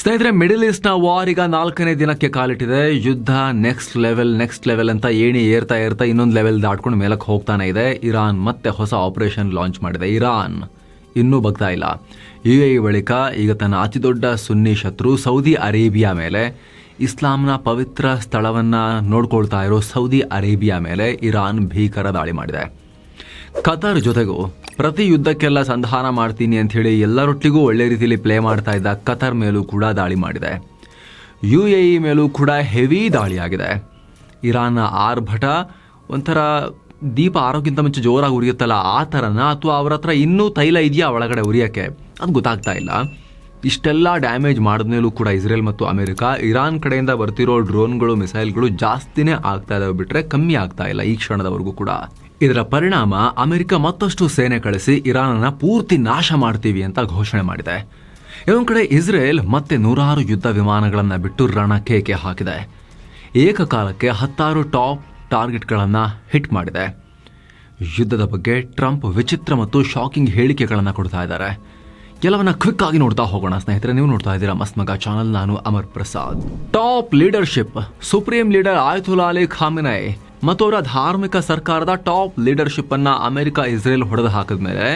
ಸ್ನೇಹಿತರೆ, middle ಈಸ್ಟ್ನ war ಈಗ 4ನೇ ದಿನಕ್ಕೆ ಕಾಲಿಟ್ಟಿದೆ. ಯುದ್ಧ ನೆಕ್ಸ್ಟ್ ಲೆವೆಲ್ ಅಂತ ಏಣಿ ಏರ್ತಾ ಇನ್ನೊಂದು ಲೆವೆಲ್ ದಾಟ್ಕೊಂಡು ಮೇಲಕ್ಕೆ ಹೋಗ್ತಾನೆ ಇದೆ. ಇರಾನ್ ಮತ್ತೆ ಹೊಸ ಆಪರೇಷನ್ ಲಾಂಚ್ ಮಾಡಿದೆ. ಇರಾನ್ ಇನ್ನೂ ಬಗ್ತಾ ಇಲ್ಲ. UAE ಬಳಿಕ ಈಗ ತನ್ನ ಅತಿದೊಡ್ಡ ಸುನ್ನಿ ಶತ್ರು ಸೌದಿ ಅರೇಬಿಯಾ ಮೇಲೆ, ಇಸ್ಲಾಂನ ಪವಿತ್ರ ಸ್ಥಳವನ್ನು ನೋಡ್ಕೊಳ್ತಾ ಇರೋ ಸೌದಿ ಅರೇಬಿಯಾ ಮೇಲೆ ಇರಾನ್ ಭೀಕರ ದಾಳಿ ಮಾಡಿದೆ. ಕತಾರ್ ಜೊತೆಗೂ ಪ್ರತಿ ಯುದ್ಧಕ್ಕೆಲ್ಲ ಸಂಧಾನ ಮಾಡ್ತೀನಿ ಅಂಥೇಳಿ ಎಲ್ಲರೊಟ್ಟಿಗೂ ಒಳ್ಳೆ ರೀತಿಯಲ್ಲಿ ಪ್ಲೇ ಮಾಡ್ತಾ ಇದ್ದ ಕತಾರ್ ಮೇಲೂ ಕೂಡ ದಾಳಿ ಮಾಡಿದೆ. UAE ಮೇಲೂ ಕೂಡ ಹೆವಿ ದಾಳಿಯಾಗಿದೆ. ಇರಾನ್ನ ಆರ್ಭಟ ಒಂಥರ ದೀಪ ಆರೋಕ್ಕಿಂತ ಮುಂಚೆ ಜೋರಾಗಿ ಉರಿಯುತ್ತಲ್ಲ, ಆ ಥರನ ಅಥವಾ ಅವ್ರ ಹತ್ರ ಇನ್ನೂ ತೈಲ ಇದೆಯಾ ಒಳಗಡೆ ಉರಿಯೋಕ್ಕೆ, ಅದು ಗೊತ್ತಾಗ್ತಾ ಇಲ್ಲ. ಇಷ್ಟೆಲ್ಲ ಡ್ಯಾಮೇಜ್ ಮಾಡಿದ್ಮೇಲೂ ಕೂಡ ಇಸ್ರೇಲ್ ಮತ್ತು ಅಮೆರಿಕ ಇರಾನ್ ಕಡೆಯಿಂದ ಬರ್ತಿರೋ ಡ್ರೋನ್ಗಳು, ಮಿಸೈಲ್ಗಳು ಜಾಸ್ತಿನೇ ಆಗ್ತಾ ಇದಾವೆ ಬಿಟ್ಟರೆ ಕಮ್ಮಿ ಆಗ್ತಾ ಇಲ್ಲ ಈ ಕ್ಷಣದವರೆಗೂ ಕೂಡ. ಇದರ ಪರಿಣಾಮ ಅಮೆರಿಕ ಮತ್ತಷ್ಟು ಸೇನೆ ಕಳಿಸಿ ಇರಾನನ್ನು ಪೂರ್ತಿ ನಾಶ ಮಾಡ್ತೀವಿ ಅಂತ ಘೋಷಣೆ ಮಾಡಿದೆ. ಇನ್ನೊಂದು ಕಡೆ ಇಸ್ರೇಲ್ ಮತ್ತೆ 100 ಯುದ್ಧ ವಿಮಾನಗಳನ್ನು ಬಿಟ್ಟು ರಣಕೇಕೆ ಹಾಕಿದೆ. ಏಕಕಾಲಕ್ಕೆ 16 ಟಾಪ್ ಟಾರ್ಗೆಟ್ಗಳನ್ನು ಹಿಟ್ ಮಾಡಿದೆ. ಯುದ್ಧದ ಬಗ್ಗೆ ಟ್ರಂಪ್ ವಿಚಿತ್ರ ಮತ್ತು ಶಾಕಿಂಗ್ ಹೇಳಿಕೆಗಳನ್ನು ಕೊಡ್ತಾ ಇದ್ದಾರೆ. ಎಲ್ಲವನ್ನ ಕ್ವಿಕ್ ಆಗಿ ನೋಡ್ತಾ ಹೋಗೋಣ ಸ್ನೇಹಿತರೆ. ನೀವು ನೋಡ್ತಾ ಇದ್ದೀರಾ ಮಸ್ತ್ ಮಗ ಚಾನಲ್. ನಾನು Amar Prasad. Top leadership, supreme leader Ayatollah Ali Khamenei ಮತ್ತು ಅವರ ಧಾರ್ಮಿಕ ಸರ್ಕಾರದ ಟಾಪ್ ಲೀಡರ್ಶಿಪ್ ಅನ್ನ ಅಮೆರಿಕ ಇಸ್ರೇಲ್ ಹೊಡೆದು ಹಾಕಿದ ಮೇಲೆ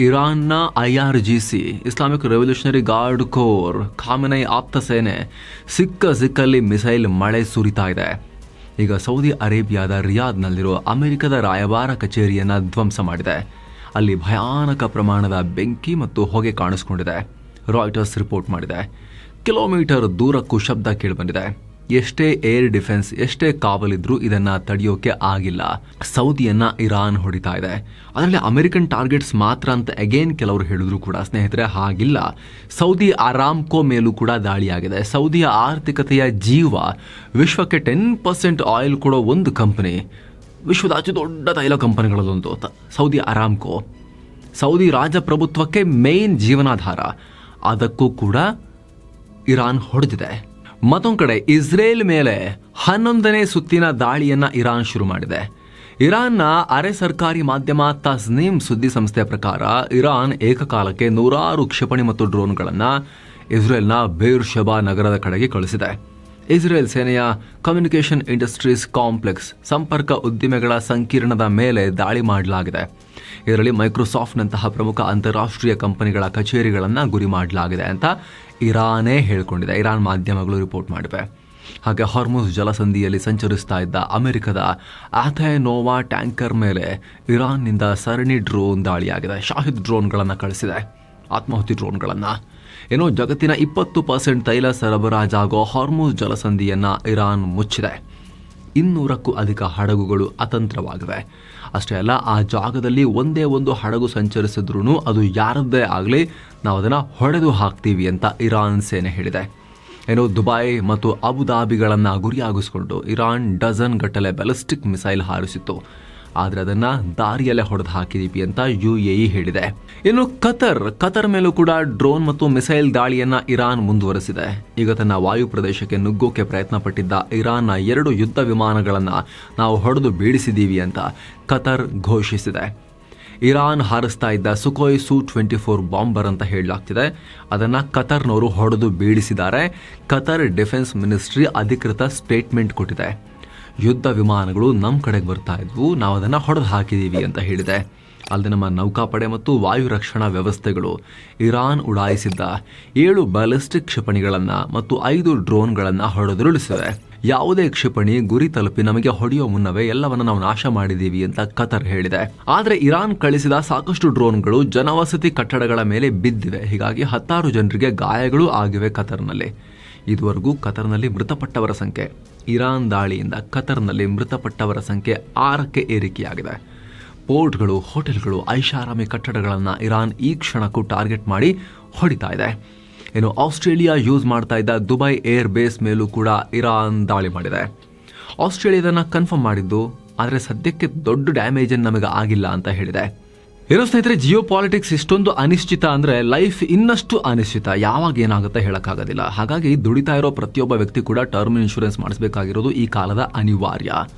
ಇರಾನ್ನ IRGC Islamic revolutionary guard corps Khamenei ಆಪ್ತ ಸೇನೆ ಸಿಕ್ಕಲ್ಲಿ ಮಿಸೈಲ್ ಮಳೆ ಸುರಿತಾ ಇದೆ. ಈಗ ಸೌದಿ ಅರೇಬಿಯಾದ ರಿಯಾದ್ನಲ್ಲಿರೋ ಅಮೆರಿಕದ ರಾಯಭಾರ ಕಚೇರಿಯನ್ನು ಧ್ವಂಸ ಮಾಡಿದೆ. ಅಲ್ಲಿ ಭಯಾನಕ ಪ್ರಮಾಣದ ಬೆಂಕಿ ಮತ್ತು ಹೊಗೆ ಕಾಣಿಸ್ಕೊಂಡಿದೆ. ರಾಯ್ಟರ್ಸ್ ರಿಪೋರ್ಟ್ ಮಾಡಿದೆ. ಕಿಲೋಮೀಟರ್ ದೂರಕ್ಕೂ ಶಬ್ದ ಕೇಳಿಬಂದಿದೆ. ಎಷ್ಟೇ ಏರ್ ಡಿಫೆನ್ಸ್, ಎಷ್ಟೇ ಕಾವಲಿದ್ರೂ ಇದನ್ನ ತಡೆಯೋಕೆ ಆಗಿಲ್ಲ. ಸೌದಿಯನ್ನ ಇರಾನ್ ಹೊಡಿತಾ ಇದೆ. ಅದರಲ್ಲಿ ಅಮೆರಿಕನ್ ಟಾರ್ಗೆಟ್ಸ್ ಮಾತ್ರ ಅಂತ ಅಗೇನ್ ಕೆಲವರು ಹೇಳಿದ್ರು ಕೂಡ ಸ್ನೇಹಿತರೆ, ಹಾಗಿಲ್ಲ. ಸೌದಿ ಅರಾಮ್ಕೋ ಮೇಲೂ ಕೂಡ ದಾಳಿಯಾಗಿದೆ. ಸೌದಿಯ ಆರ್ಥಿಕತೆಯ ಜೀವ, ವಿಶ್ವಕ್ಕೆ 10% ಆಯಿಲ್ ಕೊಡೋ ಒಂದು ಕಂಪನಿ, ವಿಶ್ವದ ಅತಿ ದೊಡ್ಡ ತೈಲ ಕಂಪನಿಗಳಲ್ಲೊಂದು ಸೌದಿ ಅರಾಮ್ಕೋ, ಸೌದಿ ರಾಜಪ್ರಭುತ್ವಕ್ಕೆ ಮೇನ್ ಜೀವನಾಧಾರ, ಅದಕ್ಕೂ ಕೂಡ ಇರಾನ್ ಹೊಡೆದಿದೆ. ಮತ್ತೊಂದು ಕಡೆ ಇಸ್ರೇಲ್ ಮೇಲೆ 11ನೇ ಸುತ್ತಿನ ದಾಳಿಯನ್ನ ಇರಾನ್ ಶುರು ಮಾಡಿದೆ. ಇರಾನ್ನ ಅರೆ ಸರ್ಕಾರಿ ಮಾಧ್ಯಮ ತಸ್ನೀಮ್ ಸುದ್ದಿ ಸಂಸ್ಥೆಯ ಪ್ರಕಾರ ಇರಾನ್ ಏಕಕಾಲಕ್ಕೆ 100 ಕ್ಷಿಪಣಿ ಮತ್ತು ಡ್ರೋನ್ಗಳನ್ನು ಇಸ್ರೇಲ್ನ ಬೇರ್ಷೆಬಾ ನಗರದ ಕಡೆಗೆ ಕಳಿಸಿದೆ. ಇಸ್ರೇಲ್ ಸೇನೆಯ ಕಮ್ಯುನಿಕೇಷನ್ ಇಂಡಸ್ಟ್ರೀಸ್ ಕಾಂಪ್ಲೆಕ್ಸ್, ಸಂಪರ್ಕ ಉದ್ದಿಮೆಗಳ ಸಂಕೀರ್ಣದ ಮೇಲೆ ದಾಳಿ ಮಾಡಲಾಗಿದೆ. ಇದರಲ್ಲಿ ಮೈಕ್ರೋಸಾಫ್ಟ್ನಂತಹ ಪ್ರಮುಖ ಅಂತಾರಾಷ್ಟ್ರೀಯ ಕಂಪನಿಗಳ ಕಚೇರಿಗಳನ್ನು ಗುರಿ ಮಾಡಲಾಗಿದೆ ಅಂತ ಇರಾನೇ ಹೇಳಿಕೊಂಡಿದೆ. ಇರಾನ್ ಮಾಧ್ಯಮಗಳು ರಿಪೋರ್ಟ್ ಮಾಡಿವೆ. ಹಾಗೆ ಹಾರ್ಮುಜ್ ಜಲಸಂಧಿಯಲ್ಲಿ ಸಂಚರಿಸ್ತಾ ಇದ್ದ ಅಮೆರಿಕದ ಆಥೆನೋವಾ ಟ್ಯಾಂಕರ್ ಮೇಲೆ ಇರಾನ್ನಿಂದ ಸರಣಿ ಡ್ರೋನ್ ದಾಳಿಯಾಗಿದೆ. ಶಾಹಿದ್ ಡ್ರೋನ್ಗಳನ್ನು ಕಳಿಸಿದೆ, ಆತ್ಮಾಹುತಿ ಡ್ರೋನ್ಗಳನ್ನು. ಏನೋ ಜಗತ್ತಿನ 20% ತೈಲ ಸರಬರಾಜಾಗೋ ಹಾರ್ಮುಜ್ ಜಲಸಂಧಿಯನ್ನು ಇರಾನ್ ಮುಚ್ಚಿದೆ. 200ಕ್ಕೂ ಅಧಿಕ ಹಡಗುಗಳು ಅತಂತ್ರವಾಗಿವೆ. ಅಷ್ಟೇ ಅಲ್ಲ, ಆ ಜಾಗದಲ್ಲಿ ಒಂದೇ ಒಂದು ಹಡಗು ಸಂಚರಿಸಿದ್ರೂ ಅದು ಯಾರದ್ದೇ ಆಗಲಿ, ನಾವು ಅದನ್ನು ಹೊಡೆದು ಹಾಕ್ತೀವಿ ಅಂತ ಇರಾನ್ ಸೇನೆ ಹೇಳಿದೆ. ಏನೋ ದುಬೈ ಮತ್ತು ಅಬುದಾಬಿಗಳನ್ನು ಗುರಿಯಾಗಿಸಿಕೊಂಡು ಇರಾನ್ ಡಜನ್ ಗಟ್ಟಲೆ ಬ್ಯಾಲಿಸ್ಟಿಕ್ ಮಿಸೈಲ್ ಹಾರಿಸಿತ್ತು. ಆದರೆ ಅದನ್ನು ದಾರಿಯಲ್ಲೇ ಹೊಡೆದು ಹಾಕಿದೀವಿ ಅಂತ UAE ಹೇಳಿದೆ. ಇನ್ನು ಕತರ್ ಮೇಲೂ ಕೂಡ ಡ್ರೋನ್ ಮತ್ತು ಮಿಸೈಲ್ ದಾಳಿಯನ್ನ ಇರಾನ್ ಮುಂದುವರೆಸಿದೆ. ಈಗ ತನ್ನ ವಾಯು ಪ್ರದೇಶಕ್ಕೆ ನುಗ್ಗೋಕೆ ಪ್ರಯತ್ನ ಪಟ್ಟಿದ್ದ ಇರಾನ್ನ 2 ಯುದ್ಧ ವಿಮಾನಗಳನ್ನು ನಾವು ಹೊಡೆದು ಬೀಳಿಸಿದ್ದೀವಿ ಅಂತ ಕತರ್ ಘೋಷಿಸಿದೆ. ಇರಾನ್ ಹಾರಿಸ್ತಾ ಇದ್ದ ಸುಖೋಯ್ Su-24 ಬಾಂಬರ್ ಅಂತ ಹೇಳಲಾಗ್ತಿದೆ. ಅದನ್ನು ಕತರ್ನವರು ಹೊಡೆದು ಬೀಳಿಸಿದ್ದಾರೆ. ಕತರ್ ಡಿಫೆನ್ಸ್ ಮಿನಿಸ್ಟ್ರಿ ಅಧಿಕೃತ ಸ್ಟೇಟ್ಮೆಂಟ್ ಕೊಟ್ಟಿದೆ. ಯುದ್ಧ ವಿಮಾನಗಳು ನಮ್ಮ ಕಡೆಗೆ ಬರ್ತಾ ಇದ್ವು, ನಾವು ಅದನ್ನು ಹೊಡೆದು ಹಾಕಿದ್ದೀವಿ ಅಂತ ಹೇಳಿದೆ. ಅಲ್ಲದೆ ನಮ್ಮ ನೌಕಾಪಡೆ ಮತ್ತು ವಾಯು ರಕ್ಷಣಾ ವ್ಯವಸ್ಥೆಗಳು ಇರಾನ್ ಉಡಾಯಿಸಿದ್ದ 7 ಬ್ಯಾಲಿಸ್ಟಿಕ್ ಕ್ಷಿಪಣಿಗಳನ್ನು ಮತ್ತು 5 ಡ್ರೋನ್ಗಳನ್ನು ಹೊಡೆದುರುಳಿಸಿವೆ. ಯಾವುದೇ ಕ್ಷಿಪಣಿ ಗುರಿ ತಲುಪಿ ನಮಗೆ ಹೊಡೆಯೋ ಮುನ್ನವೇ ಎಲ್ಲವನ್ನು ನಾವು ನಾಶ ಮಾಡಿದ್ದೀವಿ ಅಂತ ಕತರ್ ಹೇಳಿದೆ. ಆದರೆ ಇರಾನ್ ಕಳಿಸಿದ ಸಾಕಷ್ಟು ಡ್ರೋನ್ಗಳು ಜನವಸತಿ ಕಟ್ಟಡಗಳ ಮೇಲೆ ಬಿದ್ದಿವೆ. ಹೀಗಾಗಿ 16 ಜನರಿಗೆ ಗಾಯಗಳು ಆಗಿವೆ ಕತರ್ನಲ್ಲಿ. ಇದುವರೆಗೂ ಕತರ್ನಲ್ಲಿ ಮೃತಪಟ್ಟವರ ಸಂಖ್ಯೆ, ಇರಾನ್ ದಾಳಿಯಿಂದ ಕತರ್ನಲ್ಲಿ ಮೃತಪಟ್ಟವರ ಸಂಖ್ಯೆ 6ಕ್ಕೆ ಏರಿಕೆಯಾಗಿದೆ. ಪೋರ್ಟ್ಗಳು, ಹೋಟೆಲ್ಗಳು, ಐಷಾರಾಮಿ ಕಟ್ಟಡಗಳನ್ನು ಇರಾನ್ ಈ ಕ್ಷಣಕ್ಕೂ ಟಾರ್ಗೆಟ್ ಮಾಡಿ ಹೊಡಿತಾ ಇದೆ. ಇನ್ನು ಆಸ್ಟ್ರೇಲಿಯಾ ಯೂಸ್ ಮಾಡ್ತಾ ಇದ್ದ ದುಬೈ ಏರ್ ಬೇಸ್ ಮೇಲೂ ಕೂಡ ಇರಾನ್ ದಾಳಿ ಮಾಡಿದೆ. ಆಸ್ಟ್ರೇಲಿಯಾದನ್ನು ಕನ್ಫರ್ಮ್ ಮಾಡಿದ್ದು, ಆದರೆ ಸದ್ಯಕ್ಕೆ ದೊಡ್ಡ ಡ್ಯಾಮೇಜ್ ನಮಗೆ ಆಗಿಲ್ಲ ಅಂತ ಹೇಳಿದೆ. ಏನೋ ಸ್ನೇಹಿತರೆ, ಜಿಯೋ ಪಾಲಿಟಿಕ್ಸ್ ಇಷ್ಟೊಂದು ಅನಿಶ್ಚಿತ ಅಂದರೆ ಲೈಫ್ ಇನ್ನಷ್ಟು ಅನಿಶ್ಚಿತ. ಯಾವಾಗ ಏನಾಗುತ್ತೆ ಹೇಳೋಕ್ಕಾಗೋದಿಲ್ಲ. ಹಾಗಾಗಿ ದುಡಿತಾ ಇರೋ ಪ್ರತಿಯೊಬ್ಬ ವ್ಯಕ್ತಿ ಕೂಡ ಟರ್ಮ್ ಇನ್ಶೂರೆನ್ಸ್ ಮಾಡಿಸಬೇಕಾಗಿರೋದು ಈ ಕಾಲದ ಅನಿವಾರ್ಯ.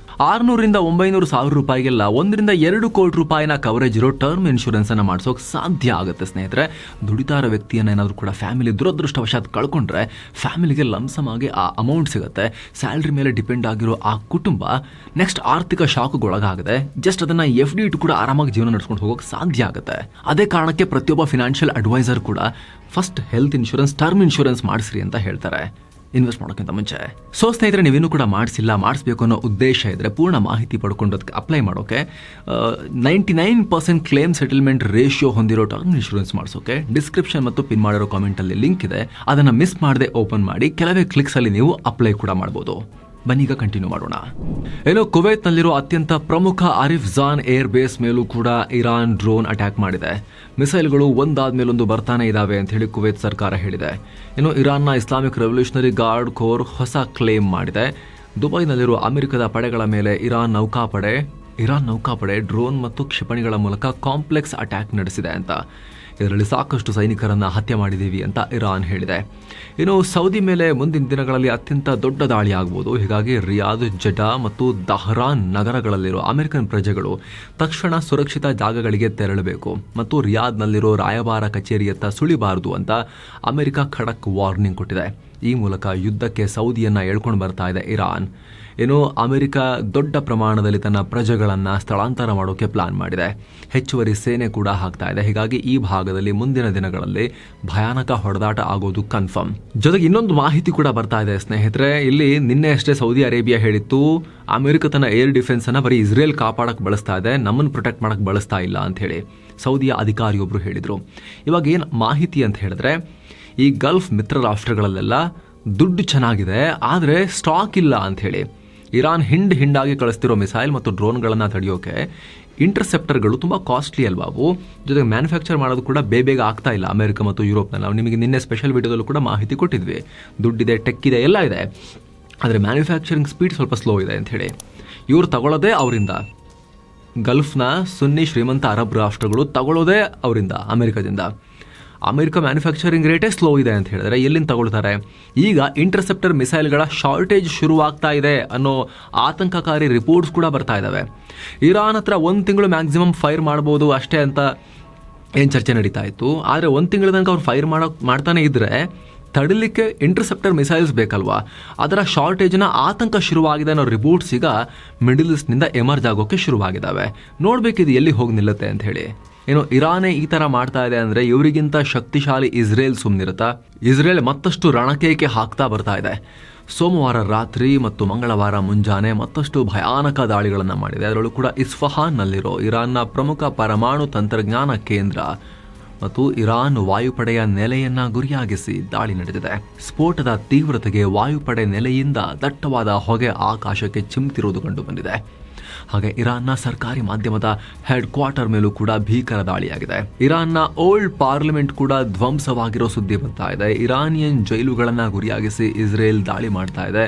600ರಿಂದ 900 ಸಾವಿರ ರೂಪಾಯಿಗೆಲ್ಲ 1-2 ಕೋಟಿ ರೂಪಾಯಿನ ಕವರೇಜ್ ಇರೋ ಟರ್ಮ್ ಇನ್ಶೂರೆನ್ಸ್ ಅನ್ನು ಮಾಡಿಸೋಕೆ ಸಾಧ್ಯ ಆಗುತ್ತೆ ಸ್ನೇಹಿತರೆ. ದುಡಿತಾ ಇರೋ ವ್ಯಕ್ತಿಯನ್ನು ಏನಾದರೂ ಕೂಡ ಫ್ಯಾಮಿಲಿ ದುರದೃಷ್ಟವಶಾತ್ ಕಳ್ಕೊಂಡ್ರೆ ಫ್ಯಾಮಿಲಿಗೆ ಲಂಸಮ್ ಆಗಿ ಆ ಅಮೌಂಟ್ ಸಿಗುತ್ತೆ. ಸ್ಯಾಲ್ರಿ ಮೇಲೆ ಡಿಪೆಂಡ್ ಆಗಿರೋ ಆ ಕುಟುಂಬ ನೆಕ್ಸ್ಟ್ ಆರ್ಥಿಕ ಶಾಕ್ಗೊಳಗಾಗದೆ ಜಸ್ಟ್ ಅದನ್ನ FD ಇಟ್ಟು ಕೂಡ ಆರಾಮಾಗಿ ಜೀವನ ನಡೆಸ್ಕೊಂಡು ಹೋಗೋಕೆ ಸಾಧ್ಯ ಆಗುತ್ತೆ. ಅದೇ ಕಾರಣಕ್ಕೆ ಪ್ರತಿಯೊಬ್ಬ ಫಿನಾನ್ಷಿಯಲ್ ಅಡ್ವೈಸರ್ ಕೂಡ first health insurance, term insurance ಮಾಡಿಸ್ರಿ ಅಂತ ಹೇಳ್ತಾರೆ ಇನ್ವೆಸ್ಟ್ ಮಾಡೋಕ್ಕಿಂತ ಮುಂಚೆ. ಸೊ ಸ್ನೇಹಿತರೆ, ನೀವೇನು ಕೂಡ ಮಾಡಿಸಬೇಕು ಅನ್ನೋ ಉದ್ದೇಶ ಇದ್ರೆ ಪೂರ್ಣ ಮಾಹಿತಿ ಪಡ್ಕೊಂಡು ಅದಕ್ಕೆ ಅಪ್ಲೈ ಮಾಡೋಕೆ 99% ಕ್ಲೇಮ್ ಸೆಟಲ್ಮೆಂಟ್ ರೇಷಿಯೋ ಹೊಂದಿರೋ ಟರ್ಮ್ ಇನ್ಶೂರೆನ್ಸ್ ಮಾಡಿಸೋಕೆ ಡಿಸ್ಕ್ರಿಪ್ಷನ್ ಮತ್ತು ಪಿನ್ ಮಾಡಿರೋ ಕಾಮೆಂಟಲ್ಲಿ ಲಿಂಕ್ ಇದೆ. ಅದನ್ನು ಮಿಸ್ ಮಾಡದೆ ಓಪನ್ ಮಾಡಿ ಕೆಲವೇ ಕ್ಲಿಕ್ಸಲ್ಲಿ ನೀವು ಅಪ್ಲೈ ಕೂಡ ಮಾಡ್ಬೋದು. ಬನ್ನೀಗ ಕಂಟಿನ್ಯೂ ಮಾಡೋಣ. ಏನೋ ಕುವೈತ್ನಲ್ಲಿರೋ ಅತ್ಯಂತ ಪ್ರಮುಖ ಆರಿಫ್ ಜಾನ್ ಏರ್ ಬೇಸ್ ಮೇಲೂ ಕೂಡ ಇರಾನ್ ಡ್ರೋನ್ ಅಟ್ಯಾಕ್ ಮಾಡಿದೆ. ಮಿಸೈಲ್ಗಳು ಒಂದಾದ್ಮೇಲೊಂದು ಬರ್ತಾನೆ ಇದಾವೆ ಅಂತ ಹೇಳಿ ಕುವೈತ್ ಸರ್ಕಾರ ಹೇಳಿದೆ. ಇನ್ನು ಇರಾನ್ನ ಇಸ್ಲಾಮಿಕ್ ರೆವಲ್ಯೂಷನರಿ ಗಾರ್ಡ್ ಕೋರ್ ಹೊಸ ಕ್ಲೇಮ್ ಮಾಡಿದೆ. ದುಬೈನಲ್ಲಿರುವ ಅಮೆರಿಕದ ಪಡೆಗಳ ಮೇಲೆ ಇರಾನ್ ನೌಕಾಪಡೆ ಡ್ರೋನ್ ಮತ್ತು ಕ್ಷಿಪಣಿಗಳ ಮೂಲಕ ಕಾಂಪ್ಲೆಕ್ಸ್ ಅಟ್ಯಾಕ್ ನಡೆಸಿದೆ ಅಂತ. ಇದರಲ್ಲಿ ಸಾಕಷ್ಟು ಸೈನಿಕರನ್ನ ಹತ್ಯೆ ಮಾಡಿದ್ದೀವಿ ಅಂತ ಇರಾನ್ ಹೇಳಿದೆ. ಇನ್ನು ಸೌದಿ ಮೇಲೆ ಮುಂದಿನ ದಿನಗಳಲ್ಲಿ ಅತ್ಯಂತ ದೊಡ್ಡ ದಾಳಿ ಆಗಬಹುದು. ಹೀಗಾಗಿ ರಿಯಾದ್, ಜೆಡಾ ಮತ್ತು ದಹ್ರಾನ್ ನಗರಗಳಲ್ಲಿರೋ ಅಮೆರಿಕನ್ ಪ್ರಜೆಗಳು ತಕ್ಷಣ ಸುರಕ್ಷಿತ ಜಾಗಗಳಿಗೆ ತೆರಳಬೇಕು ಮತ್ತು ರಿಯಾದ್ನಲ್ಲಿರೋ ರಾಯಭಾರ ಕಚೇರಿಯತ್ತ ಸುಳಿಬಾರದು ಅಂತ ಅಮೆರಿಕ ಖಡಕ್ ವಾರ್ನಿಂಗ್ ಕೊಟ್ಟಿದೆ. ಈ ಮೂಲಕ ಯುದ್ಧಕ್ಕೆ ಸೌದಿಯನ್ನ ಎಳ್ಕೊಂಡು ಬರ್ತಾ ಇದೆ ಇರಾನ್. ಏನು ಅಮೆರಿಕ ದೊಡ್ಡ ಪ್ರಮಾಣದಲ್ಲಿ ತನ್ನ ಪ್ರಜೆಗಳನ್ನು ಸ್ಥಳಾಂತರ ಮಾಡೋಕೆ ಪ್ಲಾನ್ ಮಾಡಿದೆ. ಹೆಚ್ಚುವರಿ ಸೇನೆ ಕೂಡ ಹಾಕ್ತಾ ಇದೆ. ಹೀಗಾಗಿ ಈ ಭಾಗದಲ್ಲಿ ಮುಂದಿನ ದಿನಗಳಲ್ಲಿ ಭಯಾನಕ ಹೊಡೆದಾಟ ಆಗೋದು ಕನ್ಫರ್ಮ್. ಜೊತೆಗೆ ಇನ್ನೊಂದು ಮಾಹಿತಿ ಕೂಡ ಬರ್ತಾ ಇದೆ ಸ್ನೇಹಿತರೆ. ಇಲ್ಲಿ ನಿನ್ನೆ ಅಷ್ಟೇ ಸೌದಿ ಅರೇಬಿಯಾ ಹೇಳಿತ್ತು ಅಮೆರಿಕ ತನ್ನ ಏರ್ ಡಿಫೆನ್ಸ್ ಅನ್ನ ಬರೀ ಇಸ್ರೇಲ್ ಕಾಪಾಡಕ್ಕೆ ಬಳಸ್ತಾ ಇದೆ, ನಮ್ಮನ್ನು ಪ್ರೊಟೆಕ್ಟ್ ಮಾಡಕ್ಕೆ ಬಳಸ್ತಾ ಇಲ್ಲ ಅಂತ ಹೇಳಿ ಸೌದಿಯ ಅಧಿಕಾರಿಯೊಬ್ರು ಹೇಳಿದ್ರು. ಇವಾಗ ಏನು ಮಾಹಿತಿ ಅಂತ ಹೇಳಿದ್ರೆ, ಈ ಗಲ್ಫ್ ಮಿತ್ರ ರಾಷ್ಟ್ರಗಳಲ್ಲೆಲ್ಲ ದುಡ್ಡು ಚೆನ್ನಾಗಿದೆ, ಆದರೆ ಸ್ಟಾಕ್ ಇಲ್ಲ ಅಂತ ಹೇಳಿ ಇರಾನ್ ಹಿಂಡಾಗಿ ಕಳಿಸ್ತಿರೋ ಮಿಸೈಲ್ ಮತ್ತು ಡ್ರೋನ್ಗಳನ್ನು ತಡೆಯೋಕೆ ಇಂಟರ್ಸೆಪ್ಟರ್ಗಳು ತುಂಬ ಕಾಸ್ಟ್ಲಿ ಅಲ್ವಾ ಅವು. ಜೊತೆಗೆ ಮ್ಯಾನುಫ್ಯಾಕ್ಚರ್ ಮಾಡೋದು ಕೂಡ ಬೇಗ ಆಗ್ತಾ ಇಲ್ಲ ಅಮೆರಿಕ ಮತ್ತು ಯುರೋಪ್ನಲ್ಲಿ. ನಾವು ನಿಮಗೆ ನಿನ್ನೆ ಸ್ಪೆಷಲ್ ವಿಡಿಯೋದಲ್ಲೂ ಕೂಡ ಮಾಹಿತಿ ಕೊಟ್ಟಿದ್ವಿ. ದುಡ್ಡಿದೆ, ಟೆಕ್ ಇದೆ, ಎಲ್ಲ ಇದೆ, ಆದರೆ ಮ್ಯಾನುಫ್ಯಾಕ್ಚರಿಂಗ್ ಸ್ಪೀಡ್ ಸ್ವಲ್ಪ ಸ್ಲೋ ಇದೆ ಅಂಥೇಳಿ ಇವ್ರು ತಗೊಳ್ಳೋದೇ ಅವರಿಂದ. ಗಲ್ಫ್ನ ಸುನ್ನಿ ಶ್ರೀಮಂತ ಅರಬ್ ರಾಷ್ಟ್ರಗಳು ತಗೊಳ್ಳೋದೇ ಅವರಿಂದ, ಅಮೆರಿಕದಿಂದ. ಅಮೆರಿಕ ಮ್ಯಾನುಫ್ಯಾಕ್ಚರಿಂಗ್ ರೇಟೇ ಸ್ಲೋ ಇದೆ ಅಂತ ಹೇಳಿದ್ರೆ ಎಲ್ಲಿಂದ ತಗೊಳ್ತಾರೆ? ಈಗ ಇಂಟರ್ಸೆಪ್ಟರ್ ಮಿಸೈಲ್ಗಳ ಶಾರ್ಟೇಜ್ ಶುರುವಾಗ್ತಾ ಇದೆ ಅನ್ನೋ ಆತಂಕಕಾರಿ ರಿಪೋರ್ಟ್ಸ್ ಕೂಡ ಬರ್ತಾ ಇದ್ದಾವೆ. ಇರಾನ್ ಹತ್ರ 1 ತಿಂಗಳು ಮ್ಯಾಕ್ಸಿಮಮ್ ಫೈರ್ ಮಾಡ್ಬೋದು ಅಷ್ಟೇ ಅಂತ ಏನು ಚರ್ಚೆ ನಡೀತಾ ಇತ್ತು. ಆದರೆ 1 ತಿಂಗಳ ತನಕ ಅವ್ರು ಫೈರ್ ಮಾಡ್ತಾನೆ ಇದ್ರೆ ತಡಿಲಿಕ್ಕೆ ಇಂಟರ್ಸೆಪ್ಟರ್ ಮಿಸೈಲ್ಸ್ ಬೇಕಲ್ವಾ? ಅದರ ಶಾರ್ಟೇಜ್ನ ಆತಂಕ ಶುರುವಾಗಿದೆ ಅನ್ನೋ ರಿಪೋರ್ಟ್ಸ್ ಈಗ ಮಿಡಲ್ ಈಸ್ಟ್ನಿಂದ ಎಮರ್ಜ್ ಆಗೋಕ್ಕೆ ಶುರುವಾಗಿದ್ದಾವೆ. ನೋಡ್ಬೇಕಿದು ಎಲ್ಲಿ ಹೋಗಿ ನಿಲ್ಲುತ್ತೆ ಅಂತ ಹೇಳಿ. ಏನು ಇರಾನೇ ಈ ಥರ ಮಾಡ್ತಾ ಇದೆ ಅಂದರೆ ಇವರಿಗಿಂತ ಶಕ್ತಿಶಾಲಿ ಇಸ್ರೇಲ್ ಸುಮ್ಮನಿರುತ್ತಾ? ಇಸ್ರೇಲ್ ಮತ್ತಷ್ಟು ರಣಕೇಕೆ ಹಾಕ್ತಾ ಬರ್ತಾ ಇದೆ. ಸೋಮವಾರ ರಾತ್ರಿ ಮತ್ತು ಮಂಗಳವಾರ ಮುಂಜಾನೆ ಮತ್ತಷ್ಟು ಭಯಾನಕ ದಾಳಿಗಳನ್ನು ಮಾಡಿದೆ. ಅದರಲ್ಲೂ ಕೂಡ ಇಸ್ಫಹಾನ್ನಲ್ಲಿರೋ ಇರಾನ್ನ ಪ್ರಮುಖ ಪರಮಾಣು ತಂತ್ರಜ್ಞಾನ ಕೇಂದ್ರ ಮತ್ತು ಇರಾನ್ ವಾಯುಪಡೆಯ ನೆಲೆಯನ್ನ ಗುರಿಯಾಗಿಸಿ ದಾಳಿ ನಡೆದಿದೆ. ಸ್ಫೋಟದ ತೀವ್ರತೆಗೆ ವಾಯುಪಡೆ ನೆಲೆಯಿಂದ ದಟ್ಟವಾದ ಹೊಗೆ ಆಕಾಶಕ್ಕೆ ಚಿಮ್ತಿರುವುದು ಕಂಡು ಬಂದಿದೆ. ಹಾಗೆ ಇರಾನ್ನ ಸರ್ಕಾರಿ ಮಾಧ್ಯಮದ ಹೆಡ್ ಕ್ವಾರ್ಟರ್ ಮೇಲೂ ಕೂಡ ಭೀಕರ ದಾಳಿಯಾಗಿದೆ. ಇರಾನ್ನ ಓಲ್ಡ್ ಪಾರ್ಲಿಮೆಂಟ್ ಕೂಡ ಧ್ವಂಸವಾಗಿರೋ ಸುದ್ದಿ ಬರ್ತಾ ಇದೆ. ಇರಾನಿಯನ್ ಜೈಲುಗಳನ್ನ ಗುರಿಯಾಗಿಸಿ ಇಸ್ರೇಲ್ ದಾಳಿ ಮಾಡ್ತಾ ಇದೆ,